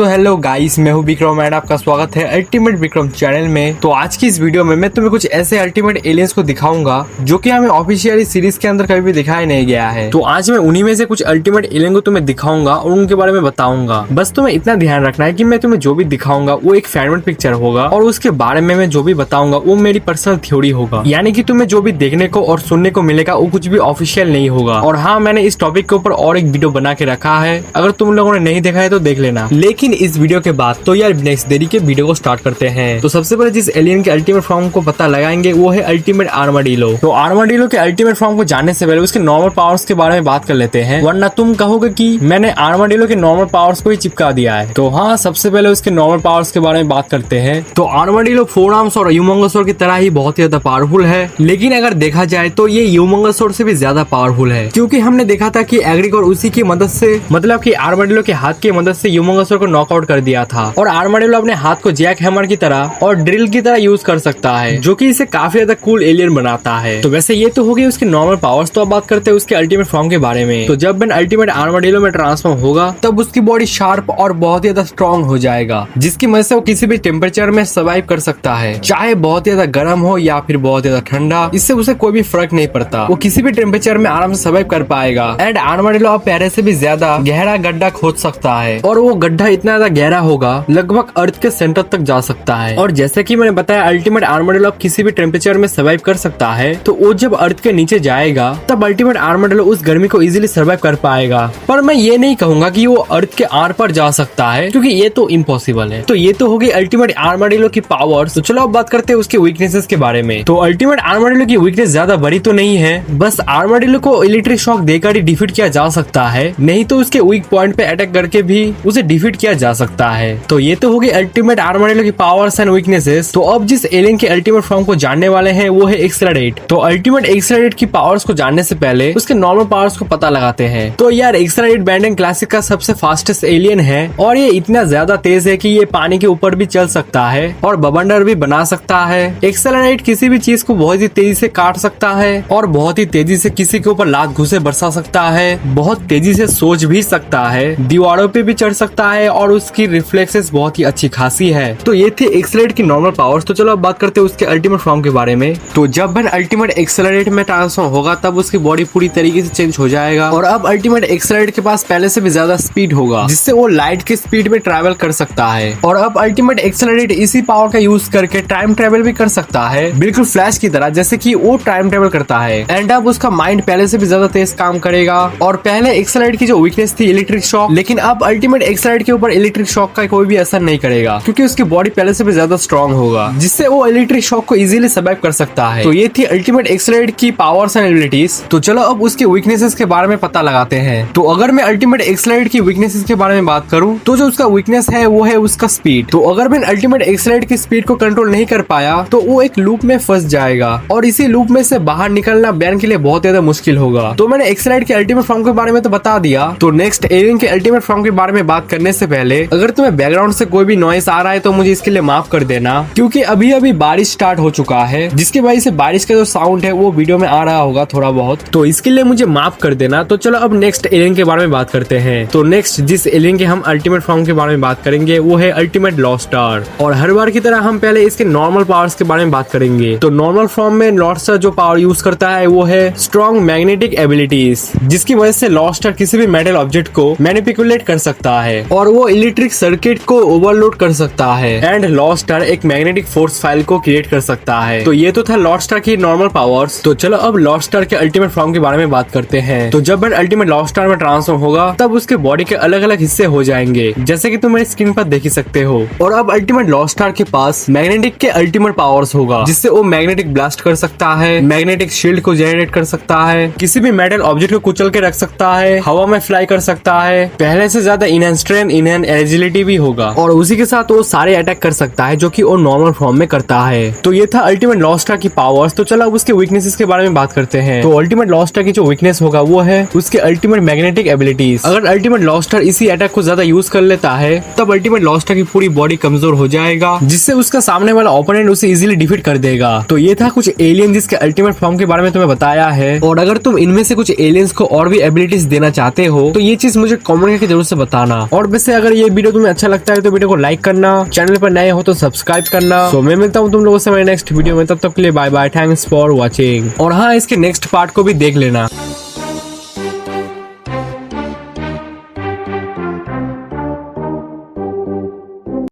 So hello guys, मैं हूँ Vikram and आपका स्वागत है अल्टीमेट विक्रम चैनल में। तो आज की इस वीडियो में मैं तुम्हें कुछ ऐसे अल्टीमेट एलियंस को दिखाऊंगा जो कि हमें ऑफिशियली सीरीज के अंदर कभी भी दिखाया नहीं गया है। तो आज मैं उन्हीं में से कुछ अल्टीमेट एलियन को तुम्हें दिखाऊंगा और उनके बारे में बताऊंगा। बस तुम्हें इतना ध्यान रखना है कि मैं तुम्हें जो भी दिखाऊंगा वो एक फैनमेड पिक्चर होगा और उसके बारे में मैं जो भी बताऊंगा वो मेरी पर्सनल थ्योरी होगा, यानी कि तुम्हें जो भी देखने को और सुनने को मिलेगा वो कुछ भी ऑफिशियल नहीं होगा। और हाँ, मैंने इस टॉपिक के ऊपर और एक वीडियो बना के रखा है, अगर तुम लोगों ने नहीं देखा है तो देख लेना। लेकिन इस वीडियो के बाद तो यार नेक्स्ट देरी के वीडियो को स्टार्ट करते हैं। तो सबसे पहले जिस एलियन के अल्टीमेट फॉर्म को पता लगाएंगे वो है अल्टीमेट आर्माडिलो। तो आर्माडिलो के अल्टीमेट फॉर्म को जानने से पहले उसके नॉर्मल पावर्स के बारे में बात कर लेते हैं, वरना तुम कहोगे कि मैंने आर्माडिलो के नॉर्मल पावर्स को ही चिपका दिया है। तो हाँ, सबसे पहले उसके नॉर्मल पावर्स के बारे में बात करते हैं। तो आर्माडिलो फोर आर्म्स और ह्यूमंगोसॉर की तरह ही बहुत ही ज्यादा पावरफुल है, लेकिन अगर देखा जाए तो ये ह्यूमंगोसॉर से भी ज्यादा पावरफुल है, क्योंकि हमने देखा था कि एग्रीगोर उसी की मदद से, मतलब कि आर्माडिलो के हाथ की मदद से ह्यूमंगोसॉर को नॉकआउट कर दिया था। और आर्माडिलो अपने हाथ को जैक हैमर की तरह और ड्रिल की तरह यूज कर सकता है, जो कि इसे काफी ज्यादा कूल एलियन बनाता है। तो वैसे ये तो हो गई उसके नॉर्मल पावर्स। तो अब बात करते हैं उसके अल्टीमेट फॉर्म के बारे में। तो जब अल्टीमेट आर्माडिलो में ट्रांसफॉर्म होगा तब उसकी बॉडी शार्प और बहुत ही ज्यादा स्ट्रॉन्ग हो जाएगा, जिसकी मदद से वो किसी भी टेम्परेचर में सर्वाइव कर सकता है, चाहे बहुत ही ज्यादा गर्म हो या फिर बहुत ज्यादा ठंडा। इससे उसे कोई भी फर्क नहीं पड़ता, वो किसी भी टेम्परेचर में आराम से सर्वाइव कर पाएगा। एंड आर्माडिलो अब पहले से भी ज्यादा गहरा गड्ढा खोद सकता है, और वो गड्ढा इतना ज्यादा गहरा होगा लगभग अर्थ के सेंटर तक जा सकता है। और जैसे कि मैंने बताया, अल्टीमेट आर्माडिलो अब किसी भी टेम्परेचर में सर्वाइव कर सकता है। तो वो जब अर्थ के नीचे जाएगा तब अल्टीमेट आर्माडिलो उस गर्मी को इजीली सर्वाइव कर पाएगा। पर मैं ये नहीं कहूंगा कि वो अर्थ के आर पर जा सकता है, क्योंकि ये तो इम्पॉसिबल है। तो ये तो होगी अल्टीमेट आर्माडिलो की पावर्स। तो चलो अब बात करते हैं उसके वीकनेसेस के बारे में। तो अल्टीमेट आर्माडिलो की वीकनेस ज्यादा बड़ी तो नहीं है, बस आर्माडिलो को इलेक्ट्रिक शॉक देकर ही डिफीट किया जा सकता है, नहीं तो उसके वीक पॉइंट पे अटैक करके भी उसे डिफीट किया जा सकता है। तो ये तो होगी अल्टीमेट आर्माडिलो की पावर्स एंड वीकनेसेस। तो अब जिस एलियन के अल्टीमेट फॉर्म को जानने वाले हैं वो है एक्सेलरेट। तो अल्टीमेट एक्सेलरेट की पावर्स को जानने से पहले उसके नॉर्मल पावर्स को पता लगाते हैं। तो यार एक्सेलरेट बैंडन क्लासिक का सबसे फास्टेस्ट एलियन है, और ये इतना ज्यादा तेज है कि ये पानी के ऊपर भी चल सकता है और बवंडर भी बना सकता है। एक्सेलरेट किसी भी चीज को बहुत ही तेजी से काट सकता है और बहुत ही तेजी से किसी के ऊपर लात घुसे बरसा सकता है, बहुत तेजी से सोच भी सकता है, दीवारों पे भी चढ़ सकता है, और उसकी रिफ्लेक्सेस बहुत ही अच्छी खासी है। तो ये थी एक्सेलरेट की नॉर्मल पावर्स। तो चलो अब बात करते हैं उसके अल्टीमेट फॉर्म के बारे में। तो जब अल्टीमेट एक्सेलरेट में ट्रांसफॉर्म होगा तब उसकी बॉडी पूरी तरीके से चेंज हो जाएगा, और अब अल्टीमेट एक्सेलरेट के पास पहले से भी ज्यादा स्पीड होगा, जिससे वो लाइट के स्पीड में ट्रैवल कर सकता है। और अब अल्टीमेट एक्सेलरेट इसी पावर का यूज करके टाइम ट्रैवल भी कर सकता है, बिल्कुल फ्लैश की तरह, जैसे कि वो टाइम ट्रैवल करता है। एंड अब उसका माइंड पहले से भी ज्यादा तेज काम करेगा। और पहले एक्सेलरेट की जो वीकनेस थी इलेक्ट्रिक शॉक, लेकिन अब अल्टीमेट एक्सेलरेट के ऊपर इलेक्ट्रिक शॉक का कोई भी असर नहीं करेगा, क्योंकि उसकी बॉडी पहले से भी ज्यादा स्ट्रॉन्ग होगा, जिससे वो इलेक्ट्रिक शॉक को इजीली सर्वाइव कर सकता है। तो ये थी अल्टीमेट एक्सेलरेट की पावर्स एंड एबिलिटीज। तो चलो अब उसके वीकनेसेस के बारे में पता लगाते हैं। तो अगर मैं अल्टीमेट एक्सेलरेट की वीकनेसेस के बारे में बात करूं तो जो उसका वीकनेस है वो है उसका स्पीड। तो अगर मैं अल्टीमेट एक्सेलरेट की स्पीड को कंट्रोल नहीं कर पाया तो वो एक लूप में फंस जाएगा, और इसी लूप में से बाहर निकलना बैन के लिए बहुत ज्यादा मुश्किल होगा। तो मैंने एक्सेलरेट के अल्टीमेट फॉर्म के बारे में तो बता दिया। तो नेक्स्ट एलियन के अल्टीमेट फॉर्म के बारे में बात करने से पहले अगर तुम्हें बैकग्राउंड से कोई भी नॉइस आ रहा है तो मुझे इसके लिए माफ कर देना, क्योंकि अभी अभी बारिश स्टार्ट हो चुका है, जिसकी वजह से बारिश का जो साउंड है वो वीडियो में आ रहा होगा थोड़ा बहुत, तो इसके लिए मुझे माफ कर देना। तो चलो अब नेक्स्ट एलियन के बारे में बात करते हैं। तो नेक्स्ट जिस एलियन के हम अल्टीमेट फॉर्म के बारे में बात करेंगे वो है अल्टीमेट लॉस्टार। और हर बार की तरह हम पहले इसके नॉर्मल पावर्स के बारे में बात करेंगे। तो नॉर्मल फॉर्म में लॉस्टार जो पावर यूज करता है वो है स्ट्रॉन्ग मैग्नेटिक एबिलिटीज, जिसकी वजह से लॉस्टार किसी भी मेटल ऑब्जेक्ट को मैनिपुलेट कर सकता है, और वो इलेक्ट्रिक सर्किट को ओवरलोड कर सकता है। एंड लॉस्टार एक मैग्नेटिक फोर्स फाइल को क्रिएट कर सकता है। तो ये तो था लॉस्टार की नॉर्मल पावर्स। तो चलो अब लॉस्टार के अल्टीमेट फॉर्म के बारे में बात करते हैं। तो जब अल्टीमेट लॉस्टार में ट्रांसफॉर्म होगा तब उसके बॉडी के अलग अलग हिस्से हो जाएंगे, जैसे कि तुम मेरी स्क्रीन पर देख ही सकते हो। और अब अल्टीमेट लॉस्टार के पास मैग्नेटिक के अल्टीमेट पावर्स होगा, जिससे वो मैग्नेटिक ब्लास्ट कर सकता है, मैग्नेटिक शील्ड को जनरेट कर सकता है, किसी भी मेटल ऑब्जेक्ट को कुचल के रख सकता है, हवा में फ्लाई कर सकता है, पहले से ज्यादा इनहेंस स्ट्रेंथ, इनहेंस एजिलिटी भी होगा, और उसी के साथ वो सारे अटैक कर सकता है जो कि वो नॉर्मल फॉर्म में करता है। तो ये था अल्टीमेट लॉस्टार की पावर्स। तो चलो अब उसके वीकनेसेस के बारे में बात करते हैं। तो अल्टीमेट लॉस्टार की जो वीकनेस होगा वो है उसके अल्टीमेट मैग्नेटिक एबिलिटीज। अगर अल्टीमेट लॉस्टार इसी अटैक को ज्यादा यूज कर लेता है तब अल्टीमेट लॉस्टार की पूरी बॉडी कमजोर हो जाएगा, जिससे उसका सामने वाला ओपोनेंट उसे इजीली डिफीट कर देगा। तो ये था कुछ एलियन जिसके अल्टीमेट फॉर्म के बारे में तुम्हें बताया है। और अगर तुम इनमें से कुछ एलियंस को और भी एबिलिटीज देना चाहते हो तो ये चीज मुझे कमेंट करके जरूर से बताना। और वैसे अगर अगर ये वीडियो तुम्हें अच्छा लगता है तो वीडियो को लाइक करना, चैनल पर नए हो तो सब्सक्राइब करना। तो मैं मिलता हूँ तुम लोगों से मेरे नेक्स्ट वीडियो में, तब तक के लिए bye bye, thanks for watching. और हाँ, इसके नेक्स्ट पार्ट को भी देख लेना।